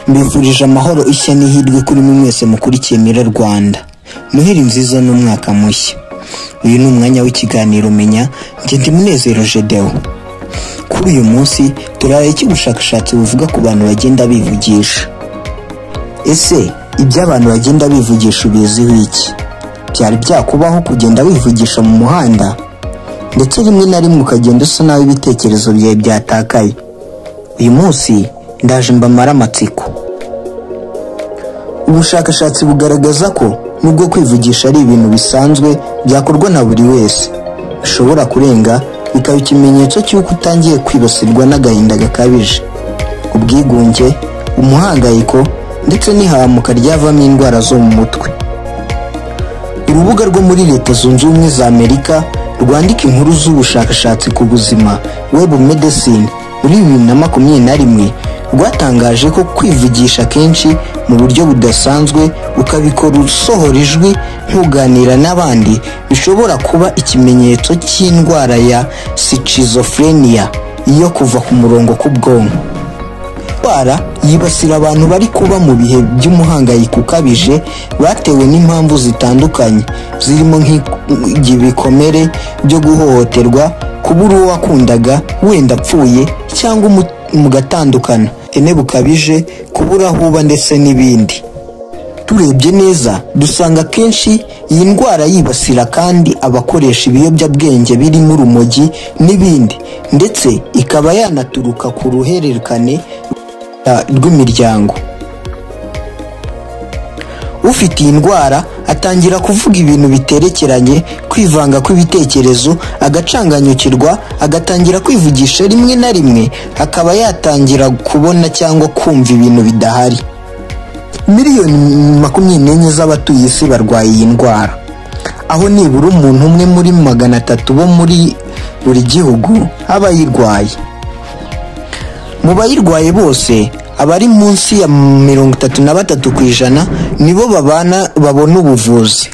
mbifurije amahoro ishya n'ihirwe kuri mwese mukurikiye Mira Rwanda. Noheli nziza n'umwaka mushya. Uyu ni umwanya w'ikiganiro Menya, njye ndi Munezero Gedeon. Kuri uyu munsi turaye ubushakashatsi buvuga ku bantu bagenda bivugisha. Ese ibyo abantu bagenda bivugisha ubiziho iki? Byari byakubaho kugenda wivugisha mu muhanda, ndetse rimwe na rimwe ukagenda usa nawe ibitekerezo byawe byatakaye? Uyu munsi ndaje mbamara amatsiko. Ubushakashatsi bugaragaza ko nubwo kwivugisha ari ibintu bisanzwe byakorwa na buri wese, bishobora kurenga bikaba ikimenyetso cy'uko utangiye kwibasirwa n'agahinda gakabije, ubwigunge, umuhangayiko ndetse n'ihamuka ryavamo indwara zo mu mutwe. Urubuga rwo muri Leta Zunze Ubumwe za Amerika rwandika inkuru z'ubushakashatsi ku buzima Web Medicine muri 2021 rwatangaje ko kwivugisha kenshi mu buryo budasanzwe ukabikora usohora ijwi ntuganira n'abandi bishobora kuba ikimenyetso cy'indwara ya schizophrenia iyo kuva ku murongo k'ubwonko. Indwara yibasira abantu bari kuba mu bihe by'umuhangayiko ukabije batewe n'impamvu zitandukanye, zirimo nk'ibikomere byo guhohoterwa, kubura uwo wakundaga wenda apfuye cyangwa mugatandukana, ubukene bukabije, kubura aho uba ndetse n'ibindi. Turebye neza dusanga kenshi iyi ndwara yibasira kandi abakoresha ibiyobyabwenge birimo urumogi n'ibindi, ndetse ikaba yanaturuka ku ruhererekane rw'imiryango. Ufite iyi ndwara atangira kuvuga ibintu biterekeranye, kwivanga kw'ibitekerezo, agacanganyukirwa, agatangira kwivugisha rimwe na rimwe, akaba yatangira kubona cyangwa kumva ibintu bidahari. Miliyoni 24 z'abatuye isi barwaye iyi ndwara, aho nibura umuntu umwe muri 300 bo muri buri gihugu aba yirwaye. Mu bayirwaye bose abari munsi ya 33% nibo babona ubuvuzi,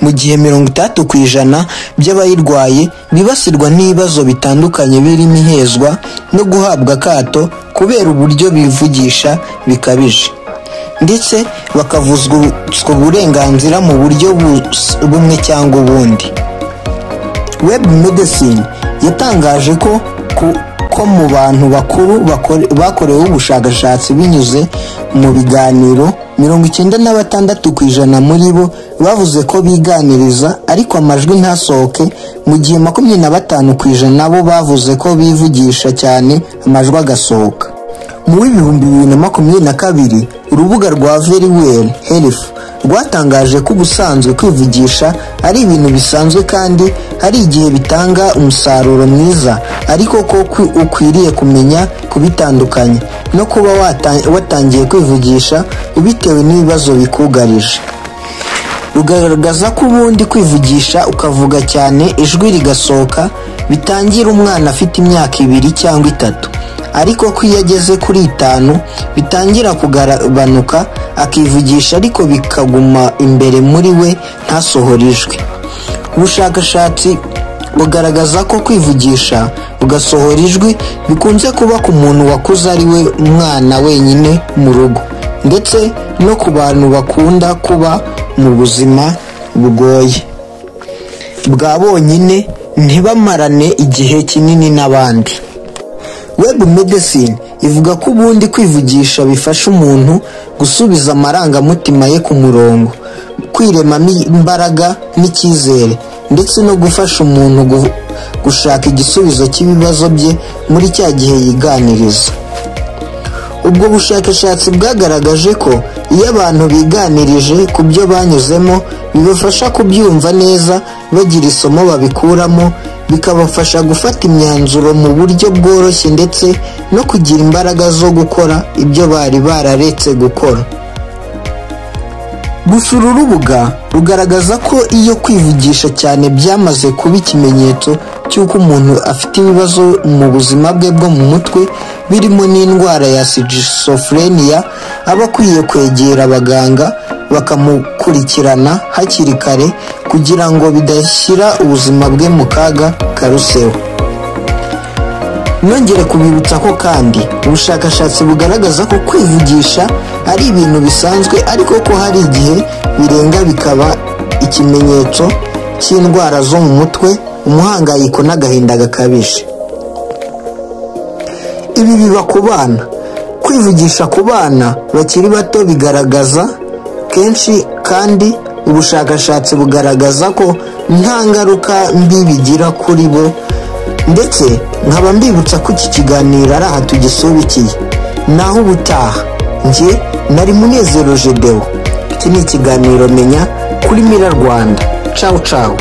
mu gihe 30% by'abayirwaye bibasirwa n'ibibazo bitandukanye birimo ihezwa no guhabwa akato kubera uburyo bivugisha bikabije, ndetse bakavuzwa uburenganzira mu buryo bumwe cyangwa ubundi. Web Medicine yatangaje ko mu bantu bakuru bakorewe ubushakashatsi binyuze mu biganiro 96% muri bo bavuze ko biganiriza ariko amajwi ntasohoke, mu gihe 25% bo bavuze ko bivugisha cyane amajwi agasohoka. Mu 2022 urubuga rwa Very Well Health rwatangaje ko ubusanzwe kwivugisha ari ibintu bisanzwe kandi hari igihe bitanga umusaruro mwiza, ariko ko ukwiriye kumenya kubitandukanya no kuba watangiye kwivugisha ubitewe n'ibibazo bikugarije. Rugaragaza ko ubundi kwivugisha ukavuga cyane ijwi rigasohoka bitangira umwana afite imyaka 2 cyangwa 3, ariko ko iyo ageze kuri 5 bitangira kugabanuka akivugisha ariko bikaguma imbere muri we ntasohora ijwi. Ubushakashatsi bugaragaza ko kwivugisha ugasohora ijwi bikunze kuba ku muntu wakuze ari we umwana wenyine mu rugo, ndetse no ku bantu bakunda kuba mu buzima bugoye bwa bonyine ntibamarane igihe kinini n'abandi. Web Medicine ivuga ko ubundi kwivugisha bifasha umuntu gusubiza amarangamutima ye ku murongo, kwiremamo imbaraga n'icyizere, ndetse no gufasha umuntu gushaka igisubizo cy'ibibazo bye muri cya gihe yiganiriza. Ubwo bushakashatsi bwagaragaje ko iyo abantu biganirije ku byo banyuzemo bibafasha kubyumva neza, bagira isomo babikuramo, bikabafasha gufata imyanzuro mu buryo bworoshye ndetse no kugira imbaraga zo gukora ibyo bari bararetse gukora. Gusa uru rubuga rugaragaza ko iyo kwivugisha cyane byamaze kuba ikimenyetso cy'uko umuntu afite ibibazo mu buzima bwe bwo mu mutwe birimo n'indwara ya schizophrenia, aba akwiye kwegera abaganga bakamukurikirana hakiri kare kugira ngo bidashyira ubuzima bwe mu kaga karuseho. nongere kubibutsa ko kandi ubushakashatsi bugaragaza ko kwivugisha ari ibintu bisanzwe ariko ko hari igihe birenga bikaba ikimenyetso cy'indwara zo mu mutwe, umuhangayiko n'agahinda gakabije. Ibi biba ku bana. Kwivugisha ku bana bakiri bato bigaragaza kenshi kandi ubushakashatsi bugaragaza ko nta ngaruka mbi bigira kuri bo, ndetse nkaba mbibutsa ko iki kiganiro ari aha tugisubikiye. Naho ubutaha, njye nari Munezero Gedeon. Iki ni ikiganiro Menya kuri Mira Rwanda. Ciao ciao.